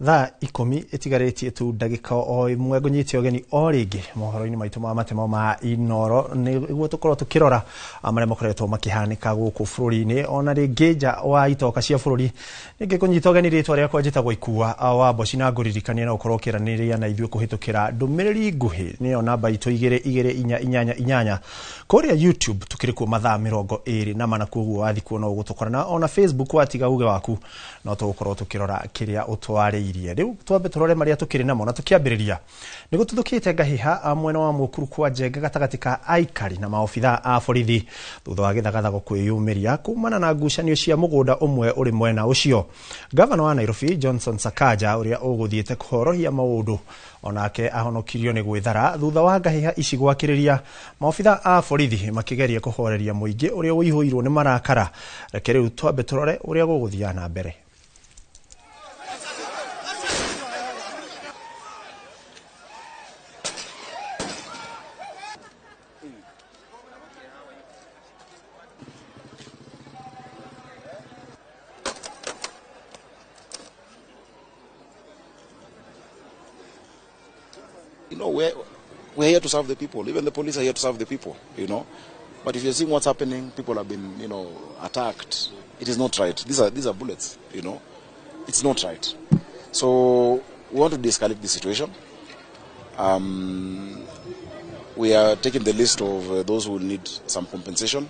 Tha ikomi itigaretie tu ndagika o imwe gunyite ogeni o ringi mohoro-ini maitu ma matemo ma Inoro niguo tukorwo tukirora amare mokoretwo makihanika guku bururi-ini ona ringi nja wa itoka cia bururi ningi kunyita ogeni ritwa riakwa njitagwo Ikua wa Boci na nguririkania na ukorwo kiraniria na ithuĩ kuhitukira ndumiriri nguhi niyo namba itu 2288 kuria YouTube tukiri ku mathaa 24 koguo wathi kuona ugutukorana ona Facebook watiga uge waku no tukorwo tukirora kiria utwari riu twambe turore maria tukiri namo na tukiambiriria nigo tuthukite ngahiha mwena wa mukuru kwa Njenga gatagati ka aikari na maofitha a borithi thutha wa githagathago kwiyumiria kumana na ngucanio cia mugunda umwe uri mwena ucio. Governor wa Nairobi Johnson Sakaja uria uguthiete kuhorohia maundu onake ahonokirio ni gwithara thutha wa ngahiha ici gwakiriria maofitha a borithi makigeria kuhoreria muingi uria uihuirwo ni marakara. Reke riu twambe turore uria guguthia na mbere. You know, we're here to serve the people. Even the police are here to serve the people, you know. But if you're seeing what's happening, people have been, you know, attacked. It is not right. These are bullets, you know. It's not right. So we want to de-escalate the situation. We are taking the list of those who need some compensation.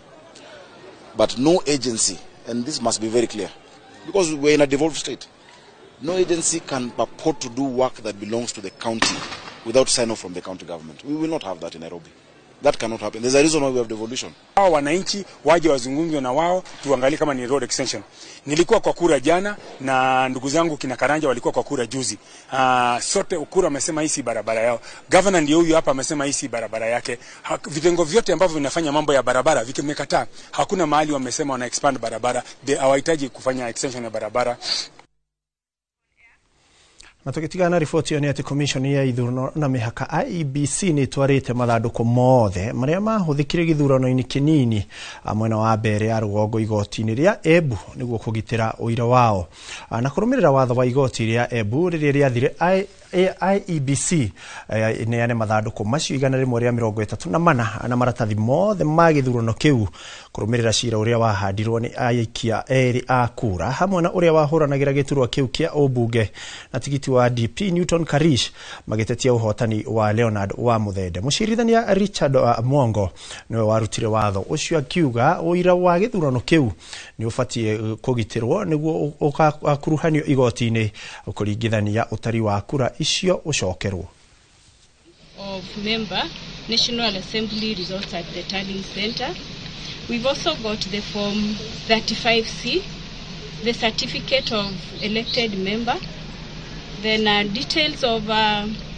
But no agency, and this must be very clear, because we're in a devolved state, no agency can purport to do work that belongs to the county without sign-off from the county government. We will not have that in Nairobi. That cannot happen. There's a reason why we have devolution. Hao wananchi waje wazungumze na wao tuangalie kama ni road extension. Nilikuwa kwa kura jana na ndugu zangu kina Karanja walikuwa kwa kura juzi. Sote ukura amesema hii si barabara yao. Governor ndio huyu hapa amesema hii si barabara yake. Vitengo vyote ambavyo vinafanya mambo ya barabara vikimekataa. Hakuna mahali wamesema wana expand barabara. Hawahitaji kufanya extension ya barabara. Na tukitigana ripoti ni ati commission ya ithurano na mihaka IEBC ni twarite mathanduku mothe maria mahuthikire githurano-ini kinini mwena wa mbere ya rugongo igoti-ini ria Embu niguo kugitira uira wao na kurumirira watho wa igoti ria Embu riria riathire IEBC neane mathanduku macio 134 na maratathi mothe ma githurano kiu kurumirira cira uria wahandirwo ni aikia eri a kura hamwe na uria wahuranagira giturwa kiu kia ubunge na tigiti wa DP Newton Karish magitetia uhotani wa Leonard wa Muthende. Mucirithania Richard Mwongo niwe warutire watho ucio akiuga uira wa githurano kiu ni ufatie kugitirwo niguo ukakuruhanio igoti-ini ukuringithania utari wa kura icio ucokerwo. Of member National Assembly results at the tallying center. We've also got the form 35C, the certificate of elected member, then details of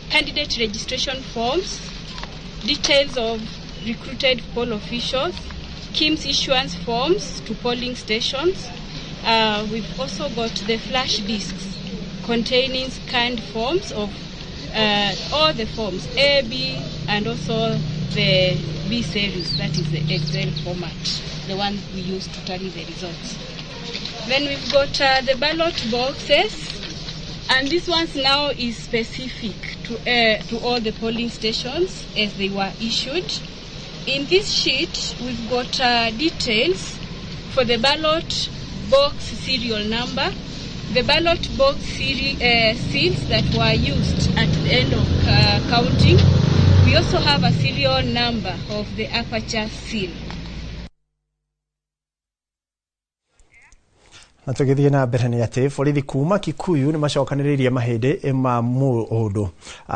candidate registration forms, details of recruited poll officials, KIMS issuance forms to polling stations. We've also got the flash discs containing scanned forms of all the forms, A, B, and also the B series, that is the Excel format, the one we use to tally the results. Then we've got the ballot boxes, and this one now is specific to all the polling stations as they were issued. In this sheet, we've got details for the ballot box serial number, the ballot box seals that were used at the end of counting. We also have a serial number of the aperture seal. Na tugithie na mbere ni ati borithi kuma Kikuyu ni macokaniririe mahindi ma mundu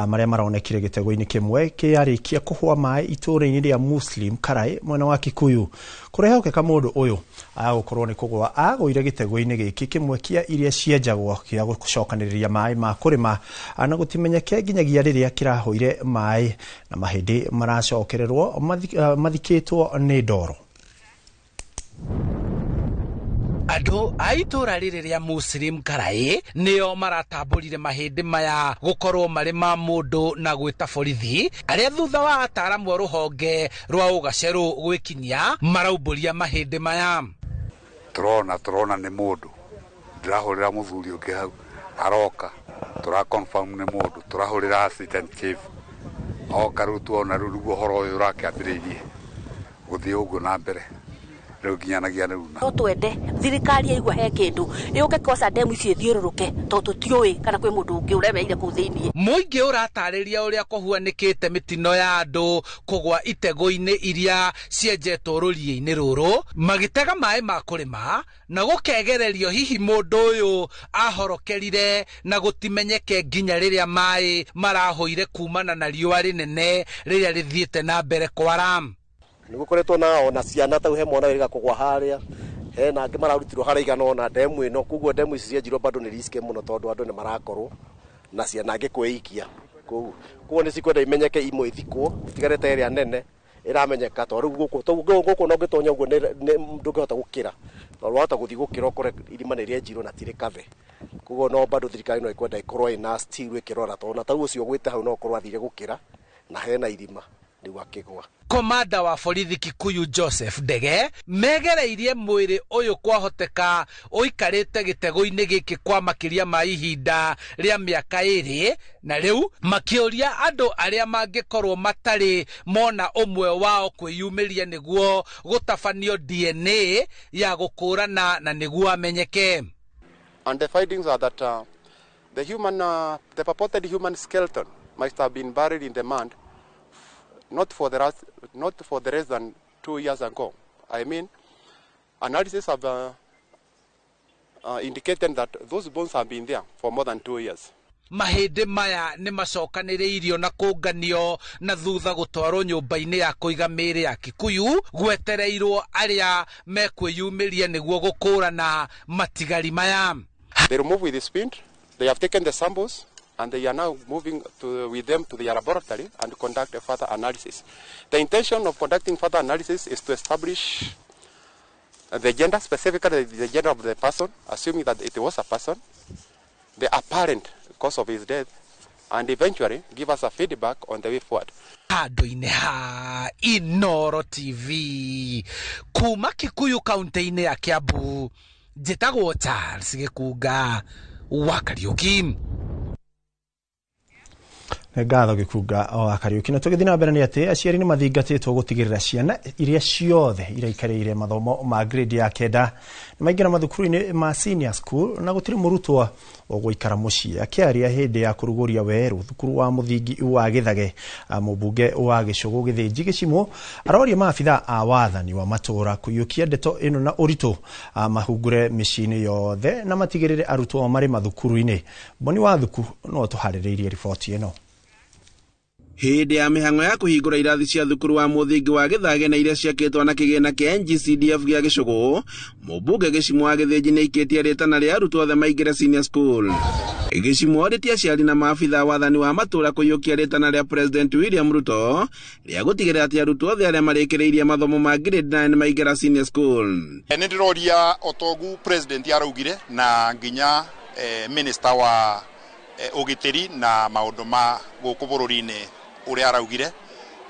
maria maronekire gitego-ini kimwe kiarikia kuhwa mai itura-ini ria Muslim Karai mwena wa Kikuyu kurehokeka mundu uyu agukorwo ni kugwa agwire gitego-ini giki kimwe kia iria cienjagwo kia gucokaniriria mai ma kurima na gutimenyeke nginyagia riria kirahoire mai na mahindi maracokererwo mathikitwo ni ndoro. Ado aitora riria Muslim Karai nio maratamburire mahindi maya gukorwo mari ma mundu na gwita borithi aria thutha wa ataramu ruhonge rwa ugaceru gwikinyia marauburia mahindi maya. Turona ni mundu ndirahurira muthuri ungi hau aroka tura confirm ne mundu turahurira assistant chief oka rutu ona rurugo horo uyu rakiambiririe guthii uguo na mbere riu nginyanagia runa no twende thirikari igwa he kindu yuke kosa demu ici thiururuke to tutiui kana kwi mundu ungi uremeire ku thiini. Muingi uratariria uria kuhuanikite mitino ya andu kugwa itego-ini iria cienjetwo rurie-ini ruru magitega mai ma kurima na gukegererio hihi mundu uyu ahorokerire na gutimenyeke nginya riria mai marahoire kumana na riua rinene riria rithiite na mbere kwara. Nigukoretwo na ona ciana tau he mwana wiriga kugwa haria he na angi mararutirwo haria igana ona demu ino kuguo demu ici cienjirwo bado ni risk muno tondu andu ni marakorwo na ciana angi kweikia kuguo ni cikwenda imenyeke imwe ithikwo itigarete area nene iramenyeka to riu guku no ngitonya uguo ndungihota gukira no rwahota guthi gukira ukore irima ni rienjirwo na tiri kave kuguo no bado thirikari no ikwenda ikorwo ina still ikirora to na tau ucio gwite hau no korwo athire gukira na hena irima ndigwa kigwa. Komanda wa borithi Kikuyu Joseph Ndege megereirie mwiri uyu kwahoteka uikarite gitego-ini giki kwa makiria ma ihinda ria miaka iri na riu makiuria andu aria mangikorwo matari mona umwe wao kwiyumiria niguo gutafanio DNA ya gukurana na niguo amenyeke. And the findings are that the purported human skeleton must have been buried in the mud not for the less than 2 years ago. I mean, analysis have indicated that those bones have been there for more than 2 years. Mahindi maya ni macokaniriirio na kunganio na thutha gutwarwo nyumba-ini ya kuiga miri ya Kikuyu gwetereirwo aria mekwiyumiria niguo gukurana matigari maya. They remove with the splint. They have taken the samples and they are now moving with them to the laboratory and conduct a further analysis. The intention of conducting further analysis is to establish the gender, specifically the gender of the person, assuming that it was a person, the apparent cause of his death, and eventually give us a feedback on the way forward. Handũ-inĩ ha Inooro TV kuma Kikuyu kaunti-inĩ ya Kiambu, njĩtagwo Charles Gĩkunga wa Kariuki. Ngatho Gĩkunga wa Kariuki. Na tugithina mbere ni ati aciari ni mathingatitwo gutigirira ciana iria ciothe iraikarĩire mathomo ma grade ya kenda ni maingĩra mathukuru-inĩ ma senior school na gutiri murutwo ogũikara muciĩ. Akiaria hindi ya kuruguria weru thukuru wa muthingi wa Gĩthage, mũmbunge wa Gĩcũgũ Gĩthĩnji Gĩcimũ aroria maabitha a wathani wa matura kũiyũkia ndeto ĩno na ũritũ mahungure mĩciĩ-inĩ yothe na matigĩrĩre arutwo marĩ mathukuru-inĩ. Boni wa thukuru no tũharĩrĩirie riboti ĩno. Hindi ya mihang'o ya kuhingura irathi cia thukuru wa muthingi wa Gĩthage na iria ciakĩtwo na kĩgĩna kĩa NGCDF gĩa Gĩcũgũ, mũmbunge Gĩcimũ wa Gĩthĩnji nĩ ikĩtie rĩtana rĩa arutwo othe maingĩre senior school. Gĩcimũ orĩtie aciari na maabitha wathani wa matũra kũiyũkia rĩtana rĩa President William Ruto rĩa gũtigĩrĩra atĩ arutwo othe arĩa marĩkĩrĩirie mathomo ma grade 9 maingĩra senior school. Nĩ ndĩroria otogu president araugire na nginya minister wa ũgitĩri na maũndũ ma gũkũ bũrũri-inĩ uria araugire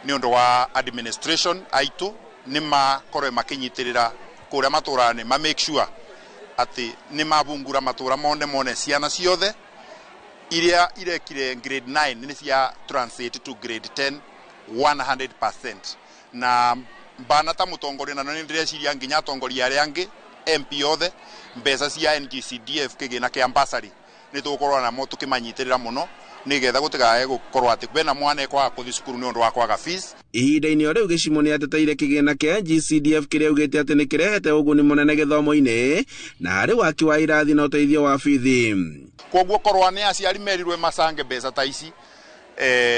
ni undu wa administration aitu ni makorwe makinyitirira kuria maturani ma make sure ati ni mabungura matura mone ciana ciothe iria irekire grade 9 ni cia translate to grade 10 100%. Na mbana ta mutongoria na ni ndĩreciria nginya atongoria aria angi MP othe mbeca cia NGCDF kĩgĩna kĩa ambassador ni tukorwa namo tukimanyitirira muno nigetha gutigae gukorwo ati bena mwana ekwaga kuthi cukuru ni undu wa kwaga fees. Ihinda-inĩ o rĩu Gĩcimũ nĩ ateteire kĩgĩna kĩa NGCDF kĩrĩa augĩte atĩ nĩ kĩrehete ũguni mũnene gĩthomo-inĩ na harĩ waki wa irathi na ũteithio wa bithi. Koguo korwa nĩ aciari merirwe macange mbeca ta ici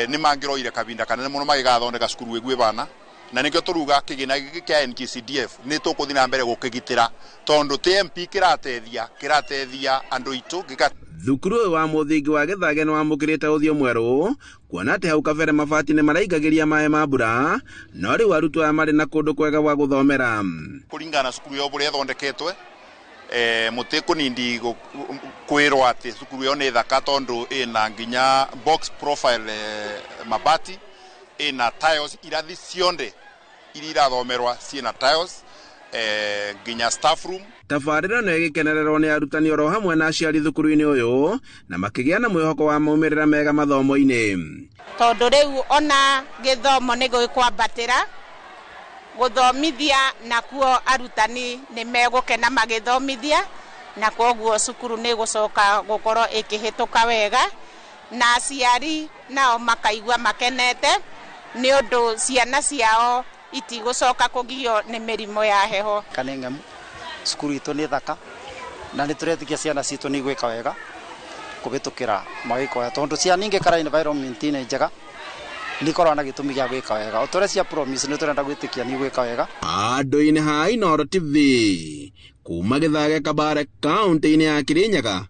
ni mangĩroire kabinda kanene mũno magĩgathondeka cukuru ĩguĩ bana na nĩkĩo tũruga kĩgĩna gĩkĩ kĩa NGCDF nĩ tũkũthi na mbere gũkĩgitĩra tondu TMP kĩratethia andũ itũ thukuru ũyũ wa mũthingi wa Gĩthage nĩ wamũkĩrĩte ũthiũ mwerũ kuona atĩ hau kabere mabati nĩ maraingagĩria maĩ ma mbura no rĩu arutwo aya marĩ na kũndũ kwega gwa gũthomera. Kũringana cukuru yo bũrĩa ĩthondeketwe mũtĩ kũnindi kwĩrwo atĩ cukuru yo nĩ thaka tondu ĩna nginya box profile mabati ĩna tiles irathi cionde iria irathomerwa ciĩna tiles nginya staff room. Tabarĩra no ĩgĩkenererwo nĩ arutani oro hamwe na aciari thukuru-inĩ ũyũ na makĩgĩa na mwĩhoko wa maumĩrĩra mega mathomo-inĩ. Tondũ rĩu ona gĩthomo nĩ gĩkwambatĩra gũthomithia na kuo arutani nĩ megũkena magĩthomithia na koguo cukuru nĩ gũcoka gũkorwo ĩkĩhĩtũka wega na aciari nao makaigua makenete nĩ ũndũ ciana ciao itigũcoka kũgio nĩ mĩrimũ ya heho. Kanengemu cukuru itũ nĩ thaka na nĩ tũretikia ciana citũ nĩ gwĩka wega kũhĩtũkĩra magĩkoya tondũ ciana ingĩkara environment nĩ njega nikorwo na gĩtũmi gĩa gwĩka wega ũtore cia promise nĩ tũrenda gwĩtĩkia nĩ gwĩka wega. Andũ-inĩ ha Inooro TV kuma Gĩthage Kabare kaunti-inĩ ya Kirinyaga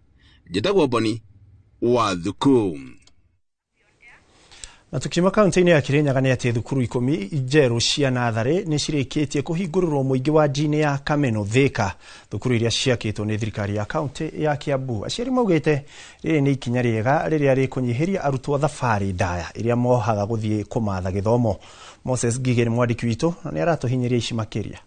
njĩtagwo Boni Wathuku. Na tukima kaunti-inĩ ya Kirinyaga nĩ atĩ thukuru 10 njerũ cia natharĩ nĩ cirĩkĩtie kũhingũrĩrwo mũingĩ wa njini ya Kameno Thika, thukuru iria ciakĩtwo nĩ thirikari ya kaunti ya Kiambu. Aciari maugĩte rĩrĩ nĩ ikinya rĩega rĩrĩa rĩkũnyihiria arutwo thabarĩ ndaya iria mohaga gũthiĩ kũmatha gĩthomo. Moses Ngige nĩ mwandĩki witũ na nĩ aratũhinyĩria ici makĩria.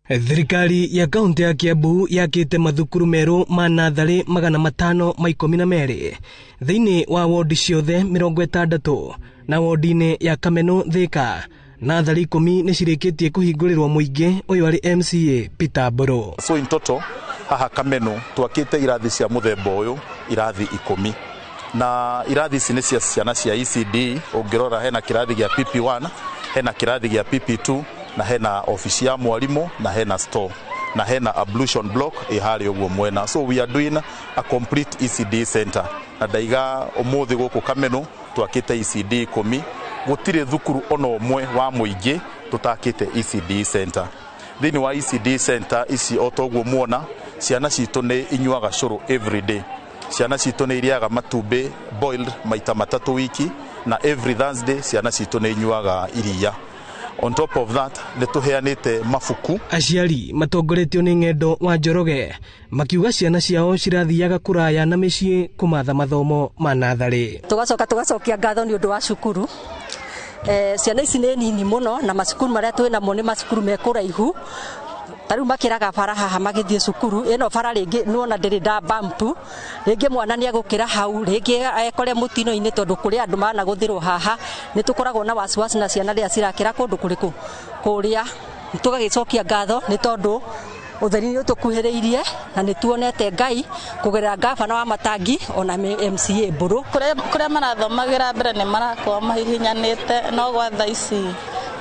Thirikari ya kaunti ya Kiambu yakĩte mathukuru merũ ma natharĩ 512 thĩinĩ wa wodi ciothe 60 na wodi-inĩ ya Kameno Thika. Natharĩ 10 nĩ cirĩkĩtie kũhingũrĩrwo mũingĩ ũyũ arĩ MCA Peter Mburu. So in total haha Kameno twakĩte irathi cia mũthemba ũyũ irathi 10 na irathi ici nĩ cia ciana cia ECD. Ũngĩrora hena kĩrathi gĩa PP1, hena kĩrathi gĩa PP2 na hena ofisi ya mwalimu na hena store na hena ablution block ihari ũguo mwena. So we are doing a complete ECD center na daiga ũmũthĩ gũkũ Kameno twakĩte ECD 10 gũtirĩ thukuru ona ũmwe wa mũingĩ tũtakĩte ECD center. Thĩinĩ wa ECD center ici o toguo muona ciana citũ nĩ inyuaga cũrũ every day. Ciana citũ nĩ iriaga matumbĩ boiled maita 3 wiki na every Thursday ciana citũ nĩ inyuaga iria. On top of that, nĩtũheanĩte mabuku. Aciari matongoretio nĩ Ng'endo wa Njoroge makiuga ciana ciao cirathiaga kũraya na mĩciĩ kũmatha mathomo ma natharĩ. Tugacokia ngatho nĩ ũndũ wa cukuru. Ciana ici nĩ nini mũno na macukuru marĩa twĩ namo nĩ macukuru me kũraihu. Tarĩu makĩraga bara haha magĩthiĩ cukuru ĩno bara rĩngĩ nuona ndĩrĩ nda bump rĩngĩ mwana nĩ agũkĩra hau rĩngĩ ekore mũtino-inĩ tondũ kũrĩ andũ managũthĩrwo haha nĩ tũkoragwo na wasiwasi na ciana rĩrĩa cirakĩra kũndũ kũrĩkũ kũrĩa. Tũgagĩcokia ngatho nĩ tondũ ũtheri nĩ ũtũkuhĩrĩirie na nĩ tuonete Ngai kũgerera gavana wa Matangi ona MCA Mburu. Kũrĩa marathomagĩra mbere nĩ marakorwo mahihinyanĩte no gwa thaa ici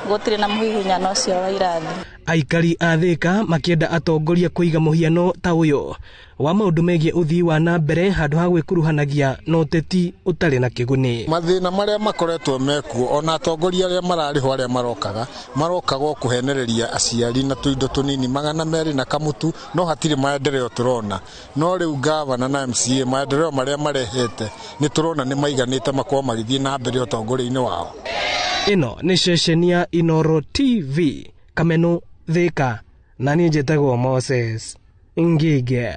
gũtirĩ na mũhihinyano ũcio wa irathi. Aikari a Thika makĩenda atongoria kũiga mũhiano ta ũyũ wa maũndũ megiĩ ũthii wa na mbere handũ ha gwĩkuruhanagia na ũteti ũtarĩ na kĩguni. Mathĩna marĩa makoretwo mekuo ona atongoria arĩa mararĩho arĩa marokaga kũhenereria aciari na tũindo tũnini 200 na kamutu no hatirĩ maendeleo tũrona. No rĩu gavana na MCA maendeleo marĩa marehete nĩ tũrona nĩ maiganĩte makorwo magĩthiĩ na mbere ũtongoria-inĩ wao. Ĩno nĩ ceceni ya Inooro TV Kameno Thika na niĩ njĩtagwo Moses Ngige.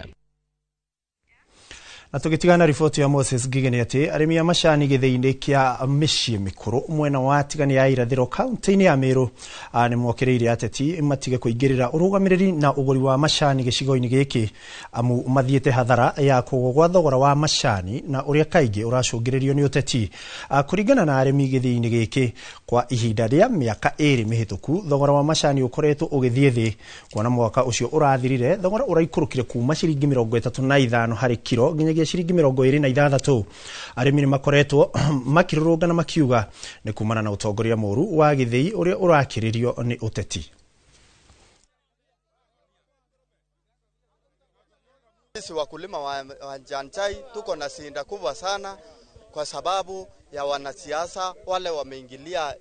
Na tũgĩtigana riboti ya Moses Ngige nĩ atĩ arĩmi a macani gĩthĩ-inĩ kĩa mĩciĩ mĩkũrũ mwena wa tigani ya irathĩro kaunti-inĩ ya Meru nĩ mokĩrĩire ateti matige kũingĩrĩra ũrũgamĩrĩri na ũgũri wa macani gĩcigo-inĩ gĩkĩ amu mathiĩte hathara ya kũgwa gwa thogora wa macani na ũrĩa kaingĩ ũracũngĩrĩrio nĩ ũteti. Kũringana na arĩmi gĩthĩ-inĩ gĩkĩ kwa ihinda rĩa mĩaka 2 mĩhĩtũku thogora wa macani ũkoretwo ũgĩthiĩ thĩ kuona mwaka ũcio ũrathirire thogora ũraikũrũkire kuma ciringi 35 harĩ kiro nginyagia ciringi 26. Arĩmi nĩ makoretwo makirũrũngana makiuga nĩ kumana na ũtongoria mũru wa gĩthĩi ũrĩa ũrakĩrĩrio nĩ ũteti. Sisi wakulima wa majani chai tuko na shida kubwa sana kwa sababu ya wanasiasa wale wameingilia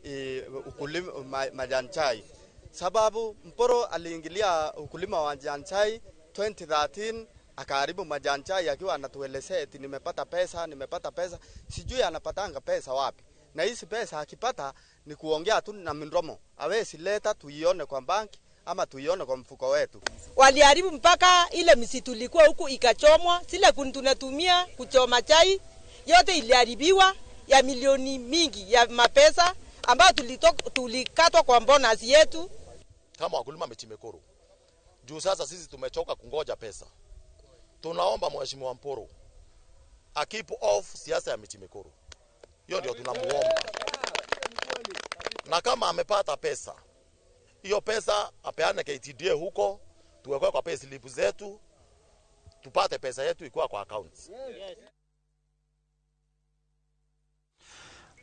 ukulima majani chai. Sababu Mporo aliingilia ukulima wa majani chai 2013 akaharibu majani chai akiwa anatuelezea eti nimepata pesa, sijui anapatanga pesa wapi. Na hizi pesa akipata ni kuongea tu na mdomo. Hawezi leta tuione kwa banki ama tuione kwa mfuko wetu. Waliharibu mpaka ile misitu ilikuwa huku ikachomwa, zile kuni tunatumia kuchoma chai yote iliharibiwa ya milioni mingi ya mapesa ambayo tulikatwa kwa bonus yetu. kama wakulima miti mikuru. Juu sasa sisi tumechoka kungoja pesa. Tunaomba Mheshimiwa Mporo a keep off siasa ya miti mikuru. Hiyo ndio tunamuomba. Na kama amepata pesa, hiyo pesa apeane KTDA huko, tuwekwe kwa pay slip zetu, tupate pesa yetu ikuwa kwa accounts.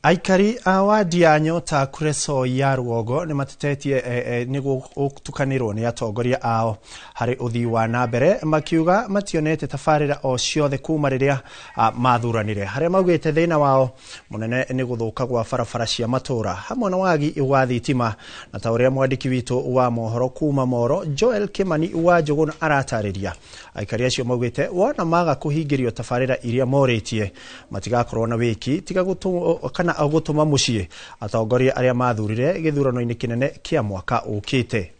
Aikari awadi ya Nyota Kureso ya Rugogo ni matetetie nigu tukanirwo ni atongoria ao hari uthii wa nambere makiuga mationete tafarira o ciothe kuma riria mathuranire haria maugite thina wao munene ni guthuka gwa barabara cia matura hamwe na wagi wa thitima na tauria mwandiki witu wa mohoro kuma Moro Joel Kimani wa Njuguna aratariria aikari acio maugite wona maga kuhingirio tafarira iria moritie matigakorwo na wiki tiga kana agutuma mucie atongoria aria mathurire githurano-ini kinene kia mwaka ukite.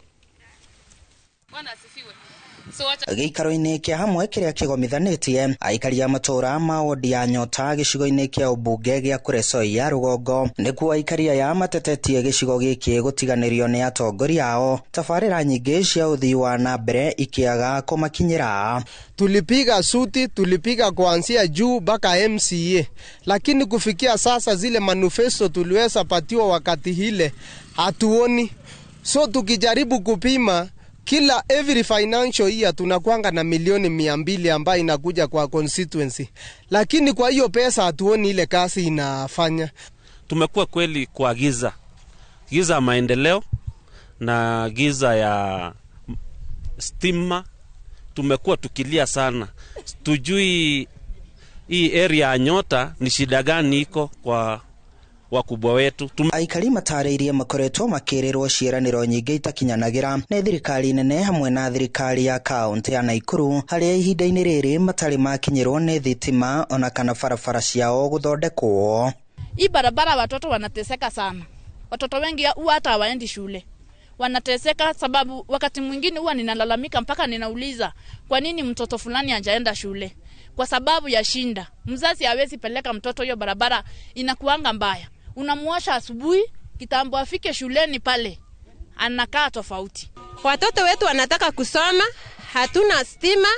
Gĩikaro-inĩ kĩa hamwe kĩrĩa kĩgomithanĩtie aikari a matura ma wodi ya Nyota gĩcigo-inĩ kĩa ũmbunge gĩa Kureso ya Rugongo nĩkuo aikari aya matetetie gĩcigo gĩkĩ gũtiganĩrio nĩ atongoria ao tabarĩra nyingĩ cia ũthii wa nambere ikiaga kũmakinyĩra. Tulipiga suti, tulipiga kuanzia juu mpaka MCA, lakini kufikia sasa zile manifesto tuliweza patiwa wakati hile hatuoni. So tukijaribu kupima kila every financial year tunakuanga na milioni 200 ambayo inakuja kwa constituency, lakini kwa hiyo pesa hatuoni ile kazi inafanya. Tumekuwa kweli kwa giza maendeleo na giza ya stima. Tumekuwa tukilia sana, tujui hii area ya Nyota ni shida gani iko kwa wakubwa wetu. Aikari matareirie makoretwo makirirwo ciĩranĩro nyingĩ itakinyanagira nĩ thirikari nene hamwe na thirikari ya kaunti ya Naikuru harĩa ihinda-inĩ rĩrĩ matarĩ makinyĩrwo nĩ thitima ona kana barabara ciao guthondekwo. Hii barabara watoto wanateseka sana. Watoto wengi hata hawaendi shule. Wanateseka sababu wakati mwingine huwa ninalalamika mpaka ninauliza kwa nini mtoto fulani hajaenda shule? Kwa sababu ya shinda. Mzazi hawezi peleka mtoto hiyo barabara inakuanga mbaya. Unamuosha asubuhi, kitambo afike shuleni pale anakaa tofauti. Watoto wetu wanataka kusoma, hatuna stima,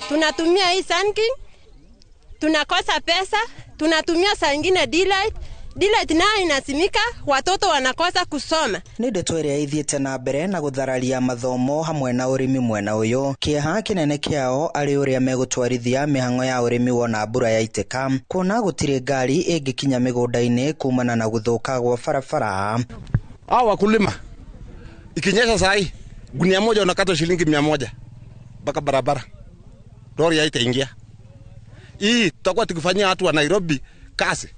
tunatumia hii Sunking, tunakosa pesa, tunatumia saa nyingine daylight nayo inasimika, watoto wanakosa kusoma. Nĩ ndeto ĩrĩa ithiĩte na mbere na guthararia mathomo hamwe na ũrĩmi mwena ũyũ kĩeha kĩnene kĩao arĩ ũrĩa megũtwarithia mĩhang'o ya ũrĩmi wona mbura yaitĩka kuona gũtirĩ ngari ĩngĩkinya mĩgũnda-inĩ kumana na gũthũka gwa barabara. Wakulima ikinyesha sahi gunia moja unakata shilingi 100 mpaka barabara lori haitaingia. Hii tutakuwa tukifanyia watu wa Nairobi kazi.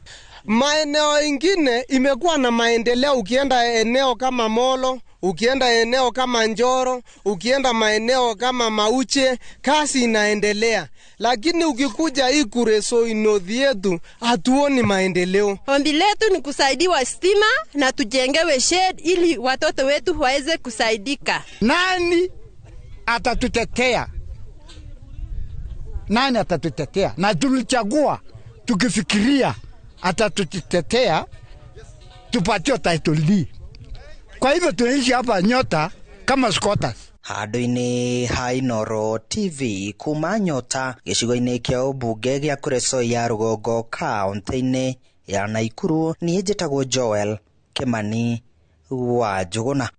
Maeneo ingine imekuwa na maendeleo, ukienda eneo kama Molo, ukienda eneo kama Njoro, ukienda maeneo kama Mauche, kazi inaendelea. Lakini ukikuja hii Kureso inodhi yetu, hatuoni maendeleo. Ombi letu ni kusaidiwa stima na tujengewe shed ili watoto wetu waweze kusaidika. Nani atatutetea? Nani atatutetea? Na tulichagua tukifikiria atatutetea tupatio title D. Kwa hivyo tunaishi hapa Nyota kama squatters. Handũ-inĩ ha Inooro TV kuma Nyota gĩcigo-inĩ kĩa ũmbunge gĩa Kureso ya Rugongo kaunti-inĩ ya Naikuru niĩ njĩtagwo Joel Kimani wa Njuguna.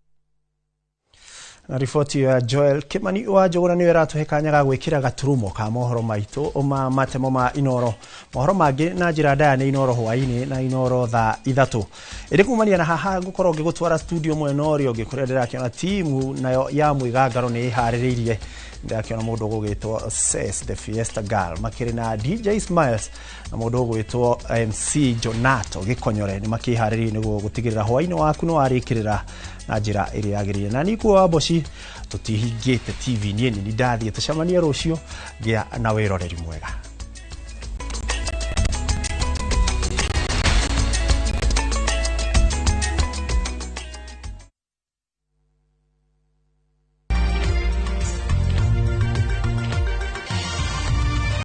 Na ripoti ya Joel Kimani wa Njuguna niwe ratuhe kanya ga gwikira gaturumo ka mohoro maitu ma matemo ma Inooro. Mohoro mangi na njira ndaya ni Inooro hwaini na Inooro thaa 3. Iri kumania na haha ngukorwo ngigutwara studio mweno ri ongi kuria ndirakiona timu nayo ya mwigangaro ni ihaririirie. Ndakiona mundu gugitwo Ses the Fiesta Girl makiri na DJ Smiles na mundu gugitwo MC Jonato Gikonyore ni makihaririirie niguo gutigirira hwaini waku no arikirira na njira iri yagirire na nikuo Waboci tutihingite TV ni ndathie tucemania rucio gia na wiroreri mwega.